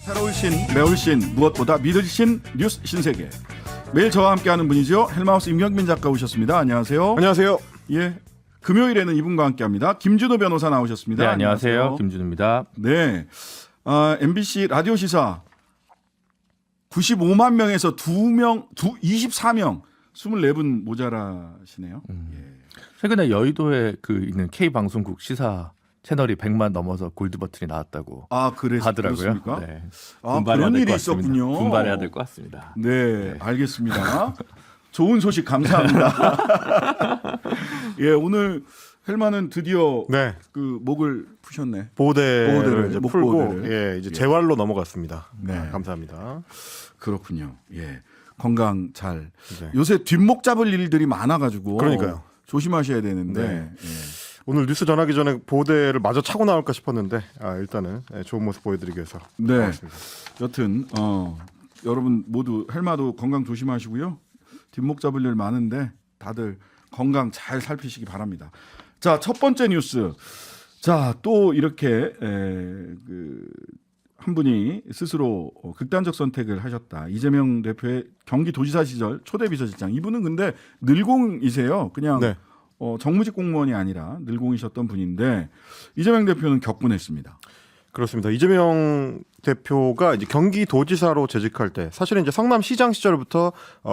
새로운 신, 매울 신, 무엇보다 믿을 신 뉴스 신세계. 매일 저와 함께하는 분이죠. 헬마우스 임경빈 작가 오셨습니다. 안녕하세요. 안녕하세요. 예, 금요일에는 이분과 함께합니다. 김준호 변호사 나오셨습니다. 네, 안녕하세요. 김준호입니다. 네, MBC 라디오 시사 95만 명에서 24명, 24분 모자라시네요. 예. 최근에 여의도에 있는 K 방송국 시사 채널이 100만 넘어서 골드 버튼이 나왔다고 하더라고요. 그렇습니까? 네. 그런 일이 있었군요. 분발해야 될 것 같습니다. 네, 알겠습니다. 좋은 소식 감사합니다. 예, 오늘 헬마는 드디어 네. 그 목을 푸셨네. 보호대를 이제 풀고 목보호대를. 예, 이제 재활로 넘어갔습니다. 네. 감사합니다. 그렇군요. 예, 건강 잘. 네. 요새 뒷목 잡을 일들이 많아가지고 그러니까요. 조심하셔야 되는데. 네. 예. 오늘 뉴스 전하기 전에 보호대를 마저 차고 나올까 싶었는데 일단은 좋은 모습 보여드리기 위해서 네. 나왔습니다. 여튼 여러분 모두 헬마도 건강 조심하시고요. 뒷목 잡을 일 많은데 다들 건강 잘 살피시기 바랍니다. 자, 첫 번째 뉴스. 자, 또 이렇게 한 분이 스스로 극단적 선택을 하셨다. 이재명 대표의 경기도지사 시절 초대 비서실장. 이분은 근데 늘공이세요. 그냥 네. 정무직 공무원이 아니라 늘공이셨던 분인데 이재명 대표는 격분했습니다. 그렇습니다. 이재명 대표가 이제 경기도지사로 재직할 때 사실은 이제 성남시장 시절부터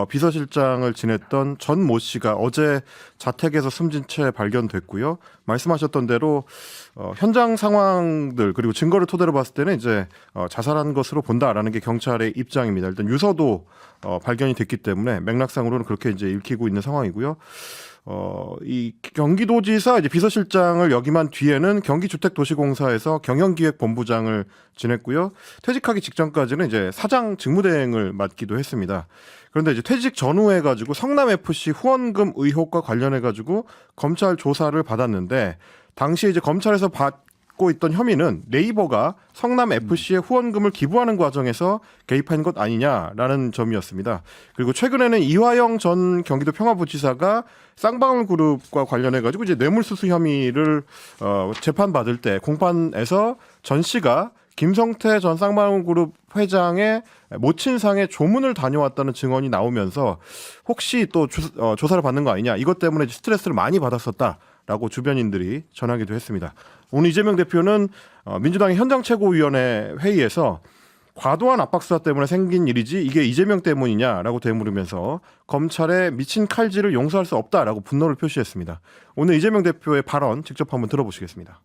비서실장을 지냈던 전 모 씨가 어제 자택에서 숨진 채 발견됐고요. 말씀하셨던 대로 현장 상황들 그리고 증거를 토대로 봤을 때는 이제 자살한 것으로 본다라는 게 경찰의 입장입니다. 일단 유서도 발견이 됐기 때문에 맥락상으로는 그렇게 이제 읽히고 있는 상황이고요. 이 경기도지사 이제 비서실장을 역임한 뒤에는 경기주택도시공사에서 경영기획본부장을 지냈고요. 퇴직하기 직전까지는 이제 사장 직무대행을 맡기도 했습니다. 그런데 이제 퇴직 전후에 가지고 성남FC 후원금 의혹과 관련해 가지고 검찰 조사를 받았는데 당시 이제 검찰에서 받고 있던 혐의는 네이버가 성남FC의 후원금을 기부하는 과정에서 개입한 것 아니냐라는 점이었습니다. 그리고 최근에는 이화영 전 경기도 평화부지사가 쌍방울그룹과 관련해 가지고 이제 뇌물수수 혐의를 재판받을 때 공판에서 전 씨가 김성태 전 쌍방울그룹 회장의 모친상에 조문을 다녀왔다는 증언이 나오면서 혹시 또 조사를 받는 거 아니냐 이것 때문에 스트레스를 많이 받았었다라고 주변인들이 전하기도 했습니다. 오늘 이재명 대표는 민주당의 현장 최고위원회 회의에서 과도한 압박 수사 때문에 생긴 일이지 이게 이재명 때문이냐라고 되물으면서 검찰의 미친 칼질을 용서할 수 없다라고 분노를 표시했습니다. 오늘 이재명 대표의 발언 직접 한번 들어보시겠습니다.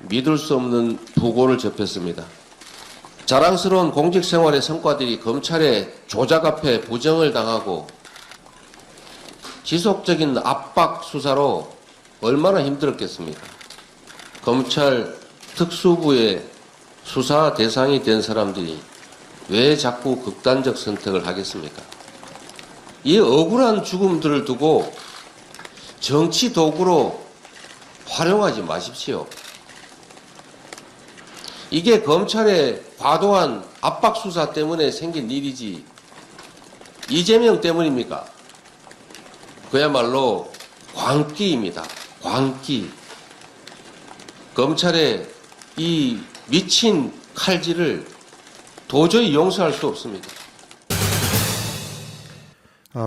믿을 수 없는 부고를 접했습니다. 자랑스러운 공직생활의 성과들이 검찰의 조작 앞에 부정을 당하고 지속적인 압박 수사로 얼마나 힘들었겠습니까? 검찰 특수부의 수사 대상이 된 사람들이 왜 자꾸 극단적 선택을 하겠습니까? 이 억울한 죽음들을 두고 정치 도구로 활용하지 마십시오. 이게 검찰의 과도한 압박 수사 때문에 생긴 일이지 이재명 때문입니까? 그야말로 광기입니다. 광기. 검찰의 이 미친 칼질을 도저히 용서할 수 없습니다.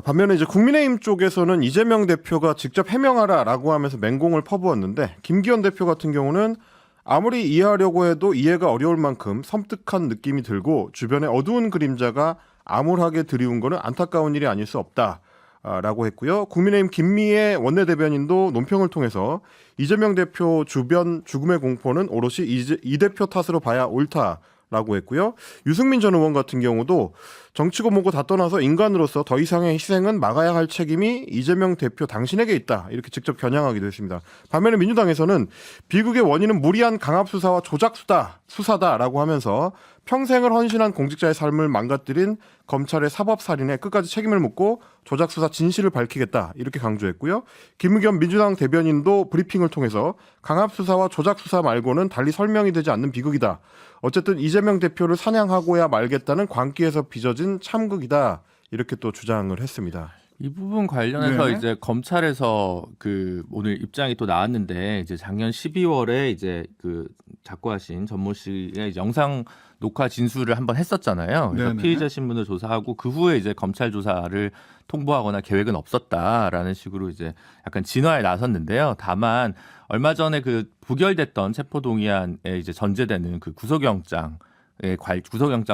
반면에 이제 국민의힘 쪽에서는 이재명 대표가 직접 해명하라라고 하면서 맹공을 퍼부었는데 김기현 대표 같은 경우는 아무리 이해하려고 해도 이해가 어려울 만큼 섬뜩한 느낌이 들고 주변에 어두운 그림자가 암울하게 드리운 거는 안타까운 일이 아닐 수 없다라고 했고요. 국민의힘 김미애 원내대변인도 논평을 통해서 이재명 대표 주변 죽음의 공포는 오롯이 이 대표 탓으로 봐야 옳다라고 했고요. 유승민 전 의원 같은 경우도 정치고 뭐고 다 떠나서 인간으로서 더 이상의 희생은 막아야 할 책임이 이재명 대표 당신에게 있다. 이렇게 직접 겨냥하기도 했습니다. 반면에 민주당에서는 비극의 원인은 무리한 강압수사와 조작수사다라고 하면서 평생을 헌신한 공직자의 삶을 망가뜨린 검찰의 사법살인에 끝까지 책임을 묻고 조작수사 진실을 밝히겠다. 이렇게 강조했고요. 김의겸 민주당 대변인도 브리핑을 통해서 강압수사와 조작수사 말고는 달리 설명이 되지 않는 비극이다. 어쨌든 이재명 대표를 사냥하고야 말겠다는 광기에서 빚어진 참극이다. 이렇게 또 주장을 했습니다. 이 부분 관련해서 네. 이제 검찰에서 그 오늘 입장이 또 나왔는데 이제 작년 12월에 이제 그 작고하신 전모 씨의 영상 녹화 진술을 한번 했었잖아요. 그래서 네네. 피의자 신분을 조사하고 그 후에 이제 검찰 조사를 통보하거나 계획은 없었다라는 식으로 이제 약간 진화에 나섰는데요. 다만 얼마 전에 그 부결됐던 체포동의안에 이제 전제되는 그 구속영장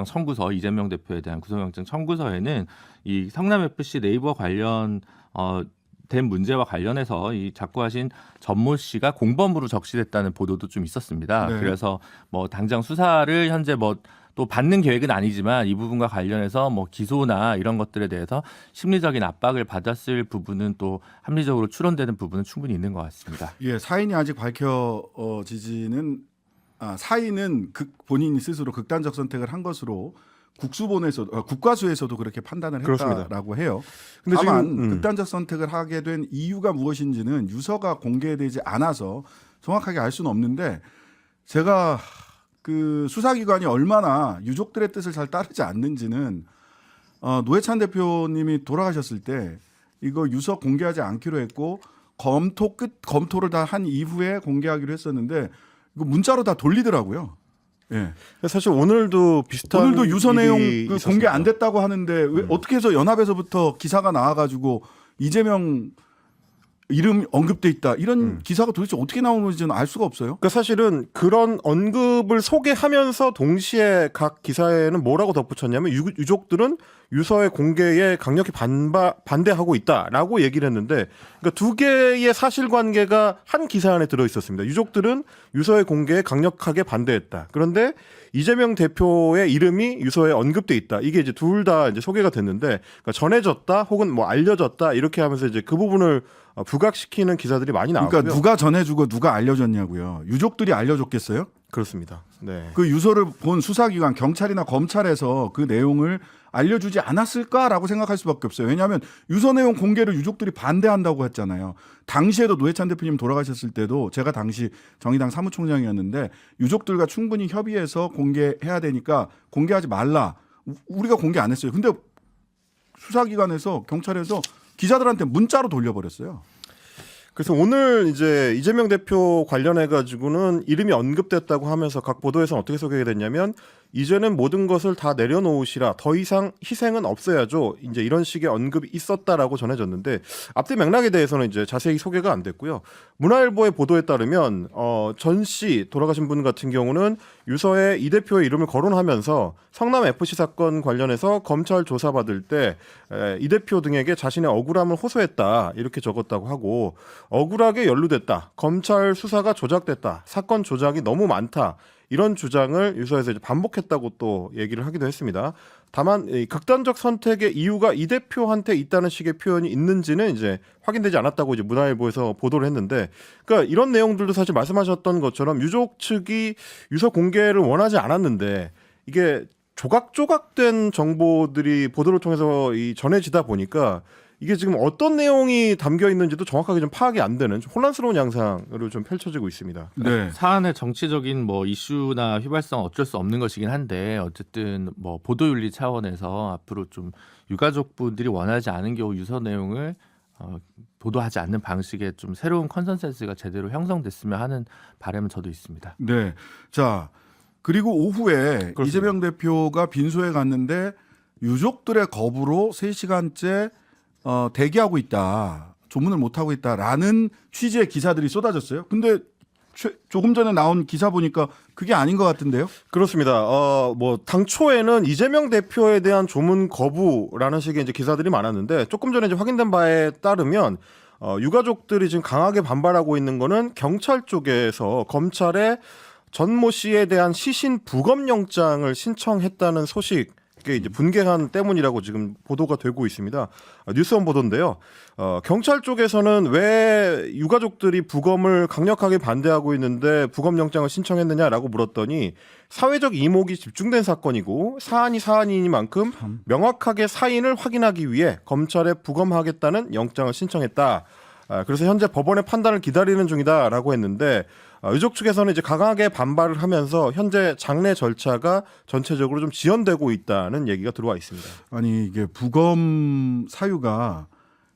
청구서 이재명 대표에 대한 구속영장 청구서에는 이 성남 FC 네이버 관련 된 문제와 관련해서 이 작고하신 전모 씨가 공범으로 적시됐다는 보도도 좀 있었습니다. 네. 그래서 뭐 당장 수사를 현재 뭐 또 받는 계획은 아니지만 이 부분과 관련해서 뭐 기소나 이런 것들에 대해서 심리적인 압박을 받았을 부분은 또 합리적으로 추론되는 부분은 충분히 있는 것 같습니다. 예, 사인이 아직 밝혀지지는 사인은 본인이 스스로 극단적 선택을 한 것으로 국과수에서도 그렇게 판단을 그렇습니다. 했다라고 해요. 근데 다만 지금, 극단적 선택을 하게 된 이유가 무엇인지는 유서가 공개되지 않아서 정확하게 알 수는 없는데 제가 그 수사기관이 얼마나 유족들의 뜻을 잘 따르지 않는지는 노회찬 대표님이 돌아가셨을 때 이거 유서 공개하지 않기로 했고 검토를 다 한 이후에 공개하기로 했었는데 이거 문자로 다 돌리더라고요. 예. 사실 오늘도 비슷한 오늘도 유서 내용 일이 공개 있었습니다. 안 됐다고 하는데 왜 어떻게 해서 연합에서부터 기사가 나와가지고 이재명 이름 언급돼 있다 이런 기사가 도대체 어떻게 나오는지는 알 수가 없어요. 그러니까 사실은 그런 언급을 소개하면서 동시에 각 기사에는 뭐라고 덧붙였냐면 유족들은 유서의 공개에 강력히 반대하고 있다라고 얘기를 했는데 그러니까 두 개의 사실관계가 한 기사 안에 들어 있었습니다. 유족들은 유서의 공개에 강력하게 반대했다. 그런데 이재명 대표의 이름이 유서에 언급돼 있다. 이게 이제 둘 다 이제 소개가 됐는데 그러니까 전해졌다 혹은 뭐 알려졌다 이렇게 하면서 이제 그 부분을 부각시키는 기사들이 많이 나왔고요. 그러니까 누가 전해주고 누가 알려줬냐고요. 유족들이 알려줬겠어요? 그렇습니다. 네. 그 유서를 본 수사기관 경찰이나 검찰에서 그 내용을 알려주지 않았을까라고 생각할 수밖에 없어요. 왜냐하면 유서 내용 공개를 유족들이 반대한다고 했잖아요. 당시에도 노회찬 대표님 돌아가셨을 때도 제가 당시 정의당 사무총장이었는데 유족들과 충분히 협의해서 공개해야 되니까 공개하지 말라. 우리가 공개 안 했어요. 근데 수사기관에서 경찰에서 기자들한테 문자로 돌려버렸어요. 그래서 오늘 이제 이재명 대표 관련해 가지고는 이름이 언급됐다고 하면서 각 보도에서는 어떻게 소개가 됐냐면 이제는 모든 것을 다 내려놓으시라 더 이상 희생은 없어야죠. 이제 이런 식의 언급이 있었다라고 전해졌는데 앞뒤 맥락에 대해서는 이제 자세히 소개가 안 됐고요. 문화일보의 보도에 따르면 전 씨 돌아가신 분 같은 경우는 유서에 이 대표의 이름을 거론하면서 성남 FC 사건 관련해서 검찰 조사받을 때 이 대표 등에게 자신의 억울함을 호소했다 이렇게 적었다고 하고 억울하게 연루됐다. 검찰 수사가 조작됐다. 사건 조작이 너무 많다. 이런 주장을 유서에서 이제 반복했다고 또 얘기를 하기도 했습니다. 다만 이 극단적 선택의 이유가 이 대표한테 있다는 식의 표현이 있는지는 이제 확인되지 않았다고 이제 문화일보에서 보도를 했는데, 그러니까 이런 내용들도 사실 말씀하셨던 것처럼 유족 측이 유서 공개를 원하지 않았는데 이게 조각조각된 정보들이 보도를 통해서 전해지다 보니까 이게 지금 어떤 내용이 담겨 있는지도 정확하게 좀 파악이 안 되는 좀 혼란스러운 양상으로 좀 펼쳐지고 있습니다. 네. 사안의 정치적인 뭐 이슈나 휘발성 어쩔 수 없는 것이긴 한데 어쨌든 뭐 보도윤리 차원에서 앞으로 좀 유가족분들이 원하지 않은 경우 유서 내용을 보도하지 않는 방식의 좀 새로운 컨센서스가 제대로 형성됐으면 하는 바람은 저도 있습니다. 네. 자, 그리고 오후에 그렇습니다. 이재명 대표가 빈소에 갔는데 유족들의 거부로 3시간째 대기하고 있다. 조문을 못하고 있다라는 취지의 기사들이 쏟아졌어요. 근데 조금 전에 나온 기사 보니까 그게 아닌 것 같은데요? 그렇습니다. 뭐 당초에는 이재명 대표에 대한 조문 거부라는 식의 이제 기사들이 많았는데 조금 전에 이제 확인된 바에 따르면 유가족들이 지금 강하게 반발하고 있는 거는 경찰 쪽에서 검찰에 전모 씨에 대한 시신 부검 영장을 신청했다는 소식. 이게 이제 분개한 때문이라고 지금 보도가 되고 있습니다. 뉴스원 보도인데요. 경찰 쪽에서는 왜 유가족들이 부검을 강력하게 반대하고 있는데 부검 영장을 신청했느냐라고 물었더니 사회적 이목이 집중된 사건이고 사안이 사안이니만큼 명확하게 사인을 확인하기 위해 검찰에 부검하겠다는 영장을 신청했다. 그래서 현재 법원의 판단을 기다리는 중이다라고 했는데 유족 측에서는 이제 강하게 반발을 하면서 현재 장례 절차가 전체적으로 좀 지연되고 있다는 얘기가 들어와 있습니다. 아니 이게 부검 사유가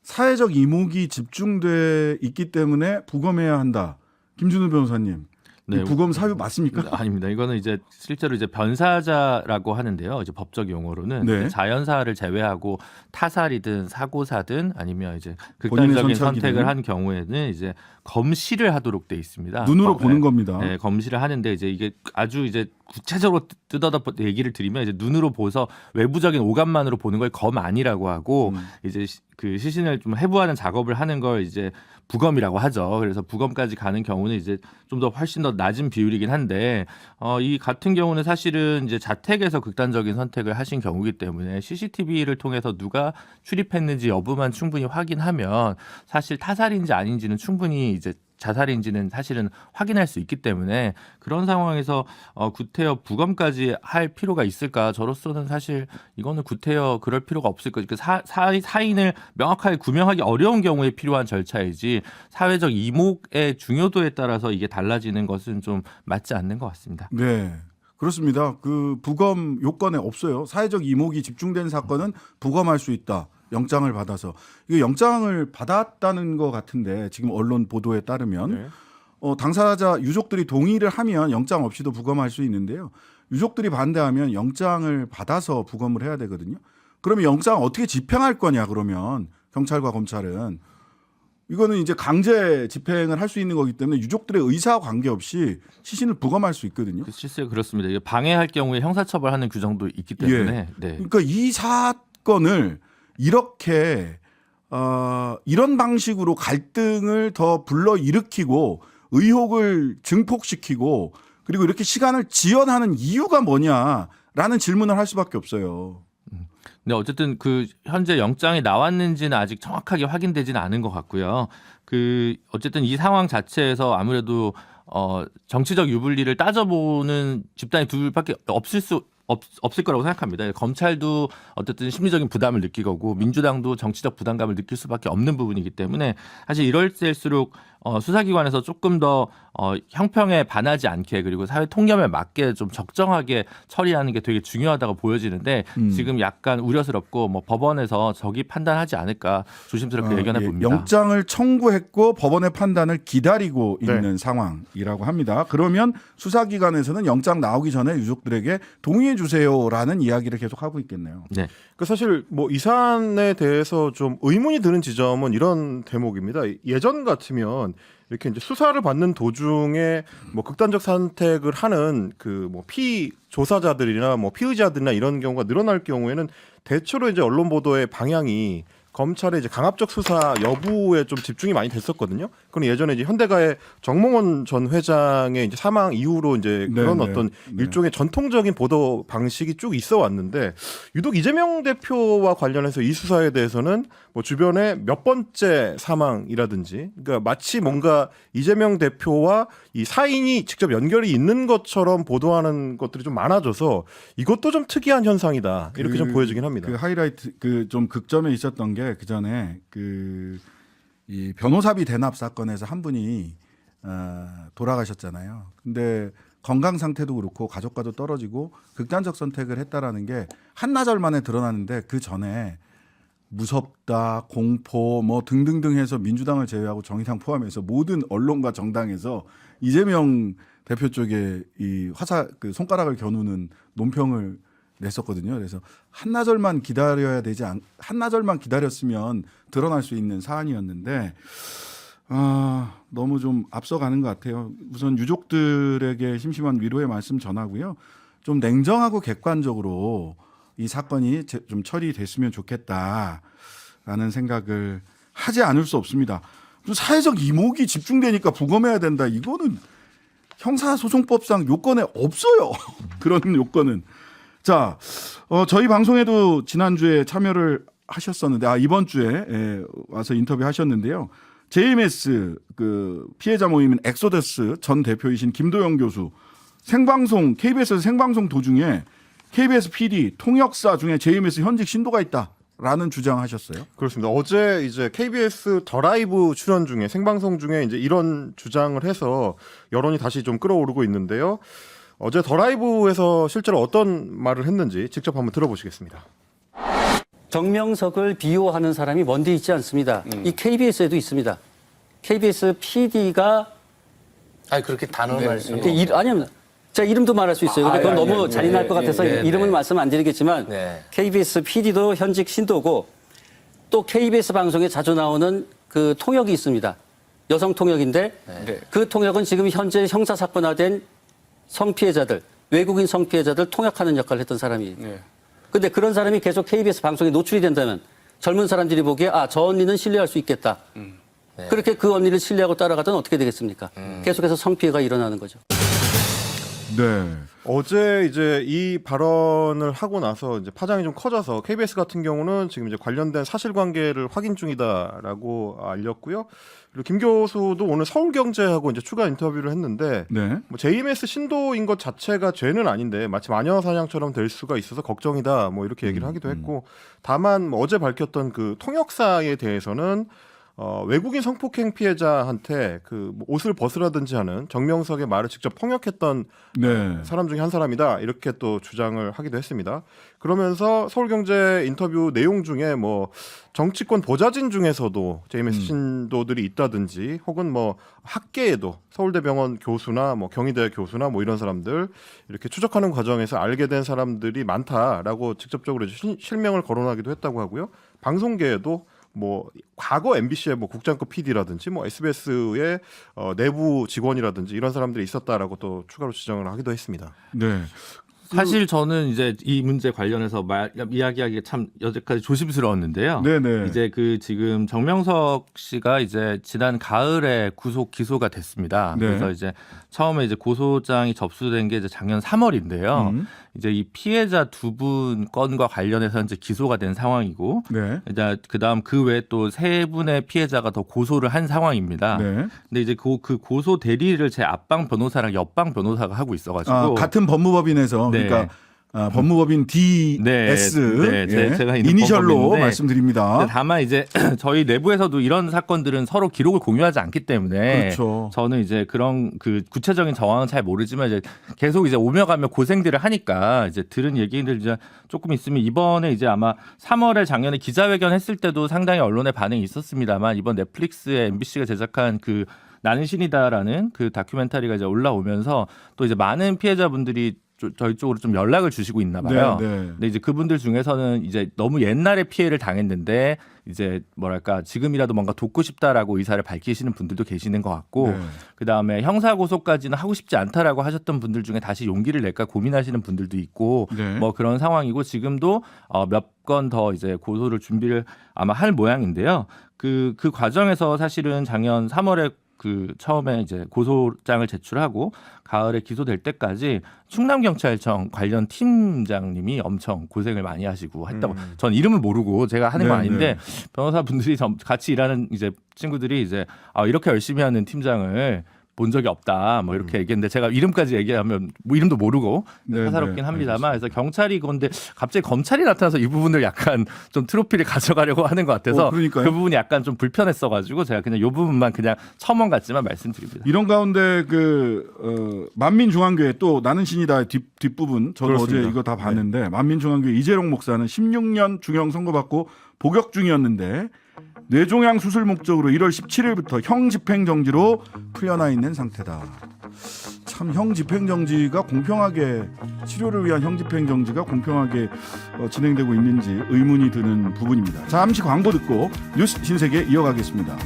사회적 이목이 집중돼 있기 때문에 부검해야 한다. 김준우 변호사님, 네. 이 부검 사유 맞습니까? 아닙니다. 이거는 이제 실제로 이제 변사자라고 하는데요. 이제 법적 용어로는 네. 이제 자연사를 제외하고 타살이든 사고사든 아니면 이제 본인의 극단적인 선택이든. 선택을 한 경우에는 이제 검시를 하도록 돼 있습니다. 눈으로 보는 겁니다. 네, 검시를 하는데 이제 이게 아주 이제 구체적으로 뜯어다 얘기를 드리면 이제 눈으로 보서 외부적인 오감만으로 보는 걸 검 아니라고 하고 이제 그 시신을 좀 해부하는 작업을 하는 걸 이제 부검이라고 하죠. 그래서 부검까지 가는 경우는 이제 좀 더 훨씬 더 낮은 비율이긴 한데 이 같은 경우는 사실은 이제 자택에서 극단적인 선택을 하신 경우이기 때문에 CCTV를 통해서 누가 출입했는지 여부만 충분히 확인하면 사실 타살인지 아닌지는 충분히 이제 자살인지는 사실은 확인할 수 있기 때문에 그런 상황에서 구태여 부검까지 할 필요가 있을까? 저로서는 사실 이거는 구태여 그럴 필요가 없을 거죠. 사인을 명확하게 구명하기 어려운 경우에 필요한 절차이지 사회적 이목의 중요도에 따라서 이게 달라지는 것은 좀 맞지 않는 것 같습니다. 네. 그렇습니다. 그 부검 요건에 없어요. 사회적 이목이 집중된 사건은 부검할 수 있다. 영장을 받아서. 이거 영장을 받았다는 것 같은데 지금 언론 보도에 따르면 네. 당사자 유족들이 동의를 하면 영장 없이도 부검할 수 있는데요. 유족들이 반대하면 영장을 받아서 부검을 해야 되거든요. 그러면 영장 어떻게 집행할 거냐 그러면 경찰과 검찰은 이거는 이제 강제 집행을 할 수 있는 거기 때문에 유족들의 의사와 관계없이 시신을 부검할 수 있거든요. 실제 그렇습니다. 이게 방해할 경우에 형사처벌하는 규정도 있기 때문에 예. 네. 그러니까 이 사건을 이렇게 이런 방식으로 갈등을 더 불러일으키고 의혹을 증폭시키고 그리고 이렇게 시간을 지연하는 이유가 뭐냐라는 질문을 할 수밖에 없어요. 근데 어쨌든 그 현재 영장이 나왔는지는 아직 정확하게 확인되지는 않은 것 같고요. 그 어쨌든 이 상황 자체에서 아무래도 정치적 유불리를 따져보는 집단이 둘밖에 없을 거라고 생각합니다. 검찰도 어쨌든 심리적인 부담을 느낄 거고 민주당도 정치적 부담감을 느낄 수밖에 없는 부분이기 때문에 사실 이럴 때일수록 수사기관에서 조금 더 형평에 반하지 않게 그리고 사회 통념에 맞게 좀 적정하게 처리하는 게 되게 중요하다고 보여지는데 지금 약간 우려스럽고 뭐 법원에서 저기 판단하지 않을까 조심스럽게 예견해 예, 봅니다. 영장을 청구했고 법원의 판단을 기다리고 네. 있는 상황이라고 합니다. 그러면 수사기관에서는 영장 나오기 전에 유족들에게 동의해 주세요라는 이야기를 계속 하고 있겠네요. 네. 그 사실 뭐 이 사안에 대해서 좀 의문이 드는 지점은 이런 대목입니다. 예전 같으면 이렇게 이제 수사를 받는 도중에 뭐 극단적 선택을 하는 그 뭐 피조사자들이나 뭐 피의자들이나 이런 경우가 늘어날 경우에는 대체로 이제 언론 보도의 방향이 검찰의 이제 강압적 수사 여부에 좀 집중이 많이 됐었거든요. 그럼 예전에 이제 현대가의 정몽원 전 회장의 이제 사망 이후로 이제 그런 네, 어떤 네. 일종의 전통적인 보도 방식이 쭉 있어 왔는데 유독 이재명 대표와 관련해서 이 수사에 대해서는 뭐 주변에 몇 번째 사망이라든지 그러니까 마치 뭔가 이재명 대표와 이 사인이 직접 연결이 있는 것처럼 보도하는 것들이 좀 많아져서 이것도 좀 특이한 현상이다. 이렇게 좀 보여지긴 합니다. 그 하이라이트 그 좀 극점에 있었던 게 그 전에 이 변호사비 대납 사건에서 한 분이 돌아가셨잖아요. 근데 건강 상태도 그렇고 가족과도 떨어지고 극단적 선택을 했다라는 게 한나절 만에 드러났는데 그 전에 무섭다, 공포 뭐 등등등 해서 민주당을 제외하고 정의당 포함해서 모든 언론과 정당에서 이재명 대표 쪽에 이 그 손가락을 겨누는 논평을 냈었거든요. 그래서 한나절만 기다렸으면 드러날 수 있는 사안이었는데 너무 좀 앞서가는 것 같아요. 우선 유족들에게 심심한 위로의 말씀 전하고요. 좀 냉정하고 객관적으로 이 사건이 좀 처리됐으면 좋겠다라는 생각을 하지 않을 수 없습니다. 사회적 이목이 집중되니까 부검해야 된다. 이거는 형사소송법상 요건에 없어요. 그런 요건은. 자, 저희 방송에도 지난주에 참여를 하셨었는데, 이번 주에 와서 인터뷰 하셨는데요. JMS 그 피해자 모임인 엑소더스 전 대표이신 김도영 교수 생방송, KBS에서 생방송 도중에 KBS PD 통역사 중에 JMS 현직 신도가 있다라는 주장하셨어요. 그렇습니다. 어제 이제 KBS 더 라이브 출연 중에 생방송 중에 이제 이런 주장을 해서 여론이 다시 좀 끌어오르고 있는데요. 어제 더 라이브에서 실제로 어떤 말을 했는지 직접 한번 들어보시겠습니다. 정명석을 비호하는 사람이 먼데 있지 않습니다. 이 KBS에도 있습니다. KBS PD가 아니 그렇게 단어를 말씀. 아니면 제가 이름도 말할 수 있어요. 근데 그건 너무 잔인할 것 같아서 이름은 말씀 안 드리겠지만 네. KBS PD도 현직 신도고 또 KBS 방송에 자주 나오는 그 통역이 있습니다. 여성 통역인데 그 통역은 지금 현재 형사 사건화된 성피해자들, 외국인 성피해자들 통역하는 역할을 했던 사람이에요. 근데 그런 사람이 계속 KBS 방송에 노출이 된다면 젊은 사람들이 보기에 저 언니는 신뢰할 수 있겠다. 그렇게 그 언니를 신뢰하고 따라가던 어떻게 되겠습니까? 계속해서 성피해가 일어나는 거죠. 네. 어제 이제 이 발언을 하고 나서 이제 파장이 좀 커져서 KBS 같은 경우는 지금 이제 관련된 사실관계를 확인 중이다라고 알렸고요. 그리고 김 교수도 오늘 서울경제하고 이제 추가 인터뷰를 했는데 네. 뭐 JMS 신도인 것 자체가 죄는 아닌데 마치 마녀 사냥처럼 될 수가 있어서 걱정이다. 뭐 이렇게 얘기를 하기도 했고 다만 뭐 어제 밝혔던 그 통역사에 대해서는 외국인 성폭행 피해자한테 그 옷을 벗으라든지 하는 정명석의 말을 직접 통역했던 네. 사람 중에 한 사람이다 이렇게 또 주장을 하기도 했습니다. 그러면서 서울경제 인터뷰 내용 중에 뭐 정치권 보좌진 중에서도 JMS 신도들이 있다든지 혹은 뭐 학계에도 서울대병원 교수나 뭐 경희대 교수나 뭐 이런 사람들 이렇게 추적하는 과정에서 알게 된 사람들이 많다라고 직접적으로 실명을 거론하기도 했다고 하고요. 방송계에도 뭐 과거 MBC의 뭐 국장급 PD라든지 뭐 SBS의 내부 직원이라든지 이런 사람들이 있었다라고 또 추가로 지정을 하기도 했습니다. 네. 사실 저는 이제 이 문제 관련해서 이야기하기가 참 여태까지 조심스러웠는데요. 네네. 이제 그 지금 정명석 씨가 이제 지난 가을에 기소가 됐습니다. 네. 그래서 이제 처음에 이제 고소장이 접수된 게 이제 작년 3월인데요. 이제 이 피해자 두 분 건과 관련해서 이제 기소가 된 상황이고, 네. 이제 그다음 그 외에 또 세 분의 피해자가 더 고소를 한 상황입니다. 네. 근데 이제 그 고소 대리를 제 앞방 변호사랑 옆방 변호사가 하고 있어가지고 같은 법무법인에서 네. 그러니까 법무법인 DS 네, 제가 있는 이니셜로 법무법인인데 말씀드립니다. 근데 다만 이제 저희 내부에서도 이런 사건들은 서로 기록을 공유하지 않기 때문에 그렇죠. 저는 이제 그런 그 구체적인 정황은 잘 모르지만 이제 계속 이제 오며 가며 고생들을 하니까 이제 들은 얘기들 이제 조금 있으면 이번에 이제 아마 3월에 작년에 기자회견 했을 때도 상당히 언론의 반응이 있었습니다만 이번 넷플릭스에 MBC가 제작한 그 나는 신이다라는 그 다큐멘터리가 이제 올라오면서 또 이제 많은 피해자분들이 저희 쪽으로 좀 연락을 주시고 있나 봐요. 네, 네. 근데 이제 그분들 중에서는 이제 너무 옛날에 피해를 당했는데 이제 뭐랄까 지금이라도 뭔가 돕고 싶다라고 의사를 밝히시는 분들도 계시는 것 같고 네. 그다음에 형사 고소까지는 하고 싶지 않다라고 하셨던 분들 중에 다시 용기를 낼까 고민하시는 분들도 있고 네. 뭐 그런 상황이고 지금도 몇 건 더 이제 고소를 준비를 아마 할 모양인데요. 그 과정에서 사실은 작년 3월에 그 처음에 이제 고소장을 제출하고 가을에 기소될 때까지 충남경찰청 관련 팀장님이 엄청 고생을 많이 하시고 했다고. 전 이름을 모르고 제가 하는 건 네, 아닌데 네. 변호사분들이 같이 일하는 이제 친구들이 이제 이렇게 열심히 하는 팀장을 본 적이 없다 뭐 이렇게 얘기했는데 제가 이름까지 얘기하면 뭐 이름도 모르고 네, 사사롭긴 네, 합니다만 그래서 경찰이 그런데 갑자기 검찰이 나타나서 이 부분을 약간 좀 트로피를 가져가려고 하는 것 같아서 그러니까요. 그 부분이 약간 좀 불편했어가지고 제가 그냥 이 부분만 그냥 첨언 같지만 말씀드립니다. 이런 가운데 만민중앙교회 또 나는 신이다 뒷부분 저도 그렇습니다. 어제 이거 다 봤는데 만민중앙교회 이재롱 목사는 16년 중형 선고받고 복역 중이었는데 뇌종양 수술 목적으로 1월 17일부터 형 집행정지로 풀려나 있는 상태다. 참 형 집행정지가 공평하게 치료를 위한 형 집행정지가 공평하게 진행되고 있는지 의문이 드는 부분입니다. 잠시 광고 듣고 뉴스 신세계 이어가겠습니다.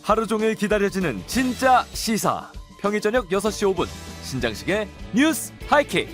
하루 종일 기다려지는 진짜 시사. 평일 저녁 6시 5분 신장식의 뉴스 하이킥.